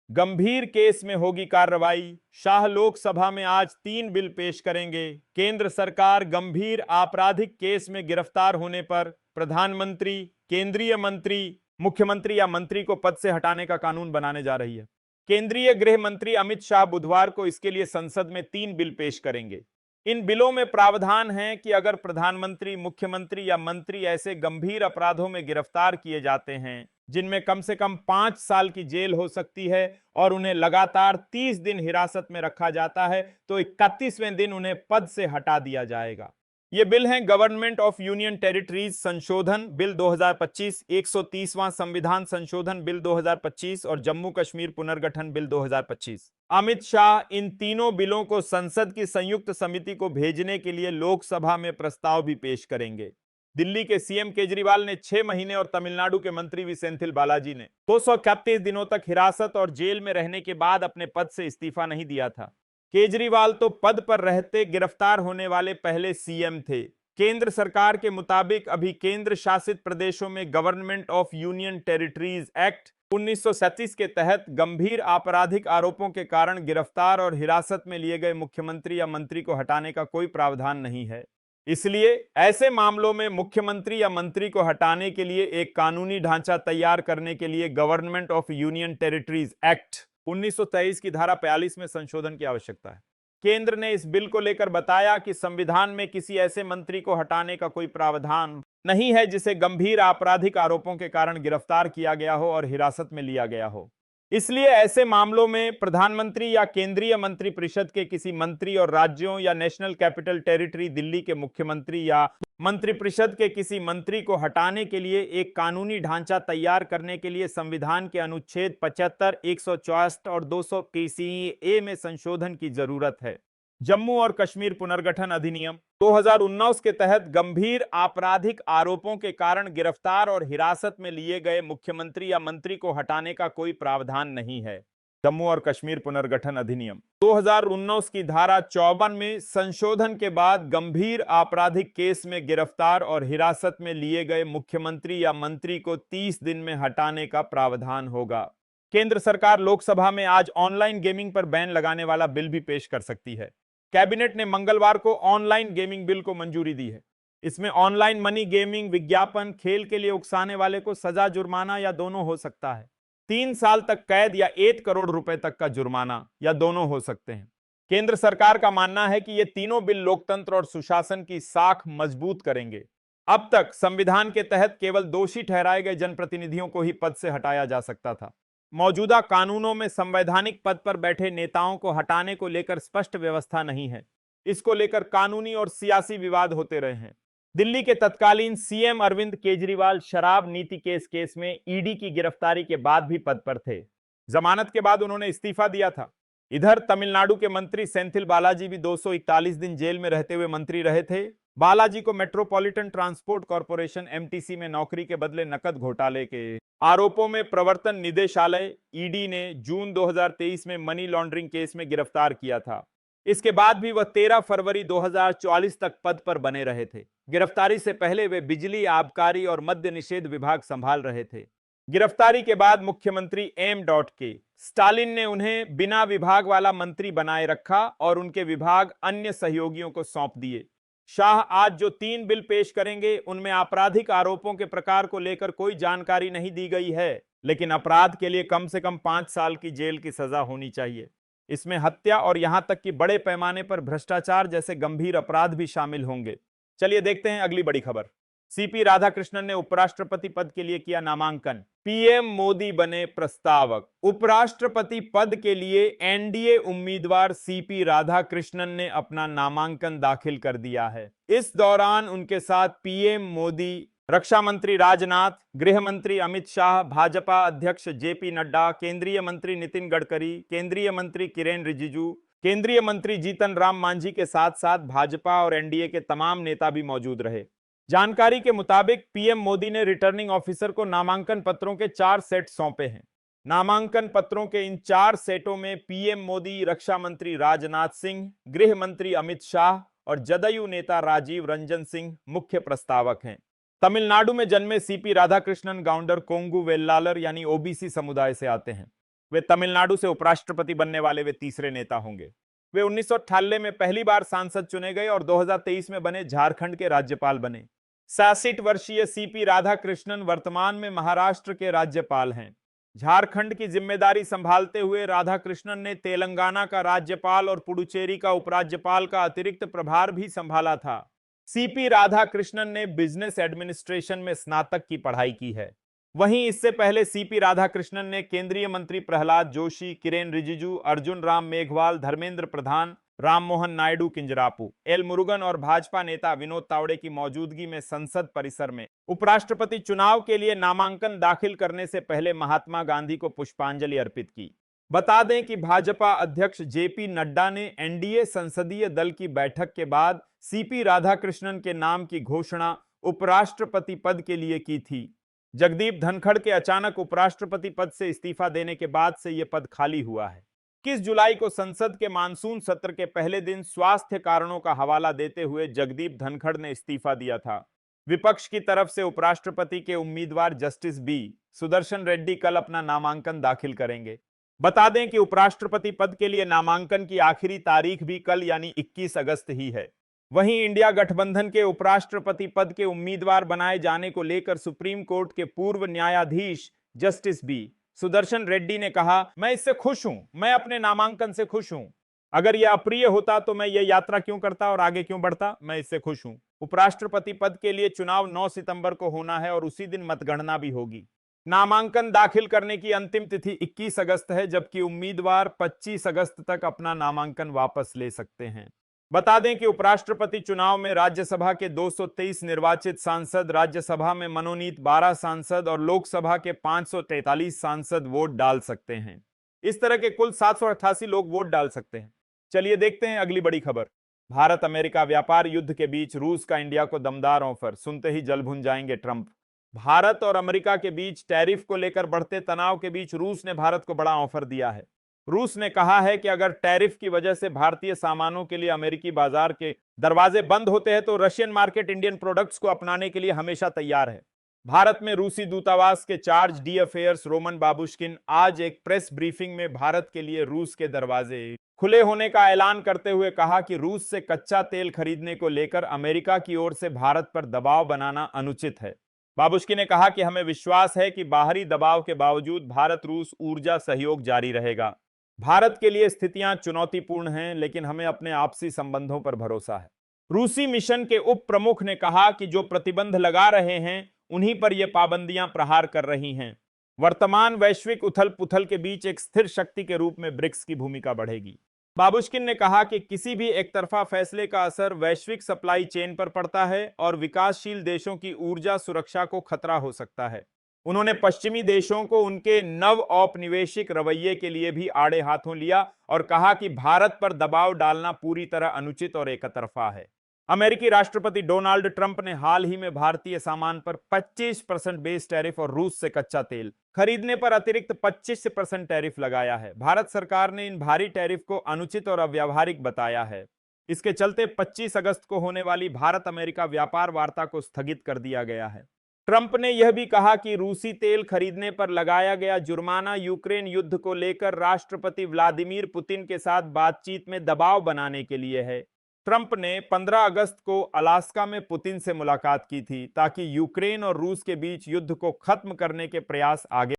गंभीर केस में होगी कार्रवाई। शाह लोकसभा में आज 3 बिल पेश करेंगे। केंद्र सरकार गंभीर आपराधिक केस में गिरफ्तार होने पर प्रधानमंत्री, केंद्रीय मंत्री, मुख्यमंत्री या मंत्री को पद से हटाने का कानून बनाने जा रही है। केंद्रीय गृह मंत्री अमित शाह बुधवार को इसके लिए संसद में 3 बिल पेश करेंगे। इन बिलों में प्रावधान है कि अगर प्रधानमंत्री, मुख्यमंत्री या मंत्री ऐसे गंभीर अपराधों में गिरफ्तार किए जाते हैं जिनमें कम से कम 5 साल की जेल हो सकती है और उन्हें लगातार 30 दिन हिरासत में रखा जाता है, तो 31वें दिन उन्हें पद से हटा दिया जाएगा। ये बिल हैं गवर्नमेंट ऑफ यूनियन टेरिटरीज संशोधन बिल 2025, 130वां संविधान संशोधन बिल 2025 और जम्मू कश्मीर पुनर्गठन बिल 2025। अमित शाह इन तीनों बिलों को संसद की संयुक्त समिति को भेजने के लिए लोकसभा में प्रस्ताव भी पेश करेंगे। दिल्ली के सीएम केजरीवाल ने 6 महीने और तमिलनाडु के मंत्री वी सेंथिल बालाजी ने 231 दिनों तक हिरासत और जेल में रहने के बाद अपने पद से इस्तीफा नहीं दिया था। केजरीवाल तो पद पर रहते गिरफ्तार होने वाले पहले सीएम थे। केंद्र सरकार के मुताबिक अभी केंद्र शासित प्रदेशों में government of union territories act 1937 के तहत गंभीर आपराधिक आरोपों के कारण गिरफ्तार और हिरासत में लिए गए मुख्यमंत्री या मंत्री को हटाने का कोई प्रावधान नहीं है। इसलिए ऐसे मामलों में मुख्यमंत्री या मंत्री को हटाने के लिए एक कानूनी ढांचा तैयार करने के लिए government of union territories act 1923 की धारा 45 में संशोधन की आवश्यकता है। केंद्र ने इस बिल को लेकर बताया कि संविधान में किसी ऐसे मंत्री को हटाने का कोई प्रावधान नहीं है जिसे गंभीर आपराधिक आरोपों के कारण गिरफ्तार किया गया हो और हिरासत में लिया गया हो। इसलिए ऐसे मामलों में प्रधानमंत्री या केंद्रीय मंत्रिपरिषद के किसी मंत्री और राज्यों या नेशनल कैपिटल टेरिटरी दिल्ली के मुख्यमंत्री या मंत्रिपरिषद के किसी मंत्री को हटाने के लिए एक कानूनी ढांचा तैयार करने के लिए संविधान के अनुच्छेद 75, 164 और 200 ए में संशोधन की जरूरत है। जम्मू और कश्मीर पुनर्गठन अधिनियम 2019 के तहत गंभीर आपराधिक आरोपों के कारण गिरफ्तार और हिरासत में लिए गए मुख्यमंत्री या मंत्री को हटाने का कोई प्रावधान नहीं है। जम्मू और कश्मीर पुनर्गठन अधिनियम 2019 की धारा 54 में संशोधन के बाद गंभीर आपराधिक केस में गिरफ्तार और हिरासत में लिए गए मुख्यमंत्री या मंत्री को 30 दिन में हटाने का प्रावधान होगा। केंद्र सरकार लोकसभा में आज ऑनलाइन गेमिंग पर बैन लगाने वाला बिल भी पेश कर सकती है। कैबिनेट ने मंगलवार को ऑनलाइन गेमिंग बिल को मंजूरी दी है। इसमें ऑनलाइन मनी गेमिंग, विज्ञापन, खेल के लिए उकसाने वाले को सजा, जुर्माना या दोनों हो सकता है। 3 साल तक कैद या 1 करोड़ रुपए तक का जुर्माना या दोनों हो सकते हैं। केंद्र सरकार का मानना है कि ये तीनों बिल लोकतंत्र और सुशासन की साख मजबूत करेंगे। अब तक संविधान के तहत केवल दोषी ठहराए गए जनप्रतिनिधियों को ही पद से हटाया जा सकता था। मौजूदा कानूनों में संवैधानिक पद पर बैठे नेताओं को हटाने को लेकर स्पष्ट व्यवस्था नहीं है। इसको लेकर कानूनी और सियासी विवाद होते रहे हैं। दिल्ली के तत्कालीन सीएम अरविंद केजरीवाल शराब नीति केस में ईडी की गिरफ्तारी के बाद भी पद पर थे। जमानत के बाद उन्होंने इस्तीफा दिया था। इधर तमिलनाडु के मंत्री सेंथिल बालाजी भी 241 दिन जेल में रहते हुए मंत्री रहे थे। बालाजी को मेट्रोपॉलिटन ट्रांसपोर्ट कॉर्पोरेशन एमटीसी में नौकरी के बदले नकद घोटाले के आरोपों में प्रवर्तन निदेशालय ईडी ने जून 2023 में मनी लॉन्ड्रिंग केस में गिरफ्तार किया था। इसके बाद भी वह 13 फरवरी 2044 तक पद पर बने रहे थे। गिरफ्तारी से पहले वे बिजली, आबकारी और मद्य निषेध विभाग संभाल रहे थे। गिरफ्तारी के बाद मुख्यमंत्री के स्टालिन ने उन्हें बिना विभाग वाला मंत्री बनाए रखा और उनके विभाग अन्य सहयोगियों को सौंप दिए। शाह आज जो 3 बिल पेश करेंगे उनमें आपराधिक आरोपों के प्रकार को लेकर कोई जानकारी नहीं दी गई है, लेकिन अपराध के लिए कम से कम 5 साल की जेल की सजा होनी चाहिए। इसमें हत्या और यहां तक कि बड़े पैमाने पर भ्रष्टाचार जैसे गंभीर अपराध भी शामिल होंगे। चलिए देखते हैं अगली बड़ी खबर। सीपी राधाकृष्णन ने उपराष्ट्रपति पद के लिए किया नामांकन। पीएम मोदी बने प्रस्तावक। उपराष्ट्रपति पद के लिए एनडीए उम्मीदवार सीपी राधाकृष्णन ने अपना नामांकन दाखिल कर दिया है। इस दौरान उनके साथ पीएम मोदी, रक्षा मंत्री राजनाथ, गृह मंत्री अमित शाह, भाजपा अध्यक्ष जेपी नड्डा, केंद्रीय मंत्री नितिन गडकरी, केंद्रीय मंत्री किरेन रिजिजू, केंद्रीय मंत्री जीतन राम मांझी के साथ साथ भाजपा और एनडीए के तमाम नेता भी मौजूद रहे। जानकारी के मुताबिक पीएम मोदी ने रिटर्निंग ऑफिसर को नामांकन पत्रों के 4 सेट सौंपे हैं। नामांकन पत्रों के इन 4 सेटों में पीएम मोदी, रक्षा मंत्री राजनाथ सिंह, गृह मंत्री अमित शाह और जदयू नेता राजीव रंजन सिंह मुख्य प्रस्तावक हैं। तमिलनाडु में जन्मे सीपी राधाकृष्णन गाउंडर कोंगू वेल्लालर यानी ओबीसी समुदाय से आते हैं। वे तमिलनाडु से उपराष्ट्रपति बनने वाले वे तीसरे नेता होंगे। वे 1998 में पहली बार सांसद चुने गए और 2023 में बने झारखंड के राज्यपाल बने। 66 वर्षीय सीपी राधाकृष्णन वर्तमान में महाराष्ट्र के राज्यपाल हैं। झारखंड की जिम्मेदारी संभालते हुए राधाकृष्णन ने तेलंगाना का राज्यपाल और पुडुचेरी का उपराज्यपाल का अतिरिक्त प्रभार भी संभाला था। सीपी राधाकृष्णन ने बिजनेस एडमिनिस्ट्रेशन में स्नातक की पढ़ाई की है। वहीं इससे पहले सीपी राधाकृष्णन ने केंद्रीय मंत्री प्रहलाद जोशी, किरेन रिजिजू, अर्जुन राम मेघवाल, धर्मेंद्र प्रधान, राममोहन नायडू किंजरापू, एल मुरुगन और भाजपा नेता विनोद तावड़े की मौजूदगी में संसद परिसर में उपराष्ट्रपति चुनाव के लिए नामांकन दाखिल करने से पहले महात्मा गांधी को पुष्पांजलि अर्पित की। बता दें कि भाजपा अध्यक्ष जेपी नड्डा ने एनडीए संसदीय दल की बैठक के बाद सीपी राधाकृष्णन के नाम की घोषणा उपराष्ट्रपति पद के लिए की थी। जगदीप धनखड़ के अचानक उपराष्ट्रपति पद से इस्तीफा देने के बाद से यह पद खाली हुआ है। 21 जुलाई को संसद के मानसून सत्र के पहले दिन स्वास्थ्य कारणों का हवाला देते हुए जगदीप धनखड़ ने इस्तीफा दिया था। विपक्ष की तरफ से उपराष्ट्रपति के उम्मीदवार जस्टिस बी सुदर्शन रेड्डी कल अपना नामांकन दाखिल करेंगे। बता दें कि उपराष्ट्रपति पद के लिए नामांकन की आखिरी तारीख भी कल यानी 21 अगस्त ही है। वहीं इंडिया गठबंधन के उपराष्ट्रपति पद के उम्मीदवार बनाए जाने को लेकर सुप्रीम कोर्ट के पूर्व न्यायाधीश जस्टिस बी सुदर्शन रेड्डी ने कहा, मैं इससे खुश हूं, मैं अपने नामांकन से खुश हूं। अगर यह अप्रिय होता तो मैं यह यात्रा क्यों करता और आगे क्यों बढ़ता। मैं इससे खुश हूं। उपराष्ट्रपति पद के लिए चुनाव 9 सितंबर को होना है और उसी दिन मतगणना भी होगी। नामांकन दाखिल करने की अंतिम तिथि 21 अगस्त है, जबकि उम्मीदवार 25 अगस्त तक अपना नामांकन वापस ले सकते हैं। बता दें कि उपराष्ट्रपति चुनाव में राज्यसभा के 223 निर्वाचित सांसद, राज्यसभा में मनोनीत 12 सांसद और लोकसभा के 543 सांसद वोट डाल सकते हैं। इस तरह के कुल 788 लोग वोट डाल सकते हैं। चलिए देखते हैं अगली बड़ी खबर। भारत अमेरिका व्यापार युद्ध के बीच रूस का इंडिया को दमदार ऑफर, सुनते ही जल भुन जाएंगे ट्रंप। भारत और अमेरिका के बीच टैरिफ को लेकर बढ़ते तनाव के बीच रूस ने भारत को बड़ा ऑफर दिया है। रूस ने कहा है कि अगर टैरिफ की वजह से भारतीय सामानों के लिए अमेरिकी बाजार के दरवाजे बंद होते हैं तो रशियन मार्केट इंडियन प्रोडक्ट्स को अपनाने के लिए हमेशा तैयार है। भारत में रूसी दूतावास के charge D affairs Roman Babushkin आज एक प्रेस ब्रीफिंग में भारत के लिए रूस के दरवाजे खुले होने का ऐलान करते हुए कहा कि रूस से कच्चा तेल खरीदने को लेकर अमेरिका की ओर से भारत पर दबाव बनाना अनुचित है। बाबुश्किन ने कहा कि हमें विश्वास है कि बाहरी दबाव के बावजूद भारत रूस ऊर्जा सहयोग जारी रहेगा। भारत के लिए स्थितियां चुनौतीपूर्ण हैं, लेकिन हमें अपने आपसी संबंधों पर भरोसा है। रूसी मिशन के उप प्रमुख ने कहा कि जो प्रतिबंध लगा रहे हैं उन्हीं पर यह पाबंदियां प्रहार कर रही हैं। वर्तमान वैश्विक उथल पुथल के बीच एक स्थिर शक्ति के रूप में ब्रिक्स की भूमिका बढ़ेगी। बाबुश्किन ने कहा कि किसी भी एकतरफा फैसले का असर वैश्विक सप्लाई चेन पर पड़ता है और विकासशील देशों की ऊर्जा सुरक्षा को खतरा हो सकता है। उन्होंने पश्चिमी देशों को उनके नव औपनिवेशिक रवैये के लिए भी आड़े हाथों लिया और कहा कि भारत पर दबाव डालना पूरी तरह अनुचित और एकतरफा है। अमेरिकी राष्ट्रपति डोनाल्ड ट्रंप ने हाल ही में भारतीय सामान पर 25% बेस टैरिफ और रूस से कच्चा तेल खरीदने पर अतिरिक्त 25% टैरिफ लगाया है। भारत सरकार ने इन भारी टैरिफ को अनुचित और अव्यावहारिक बताया है। इसके चलते 25 अगस्त को होने वाली भारत अमेरिका व्यापार वार्ता को स्थगित कर दिया गया है। ट्रंप ने यह भी कहा कि रूसी तेल खरीदने पर लगाया गया जुर्माना यूक्रेन युद्ध को लेकर राष्ट्रपति व्लादिमीर पुतिन के साथ बातचीत में दबाव बनाने के लिए है। ट्रंप ने 15 अगस्त को अलास्का में पुतिन से मुलाकात की थी ताकि यूक्रेन और रूस के बीच युद्ध को खत्म करने के प्रयास आगे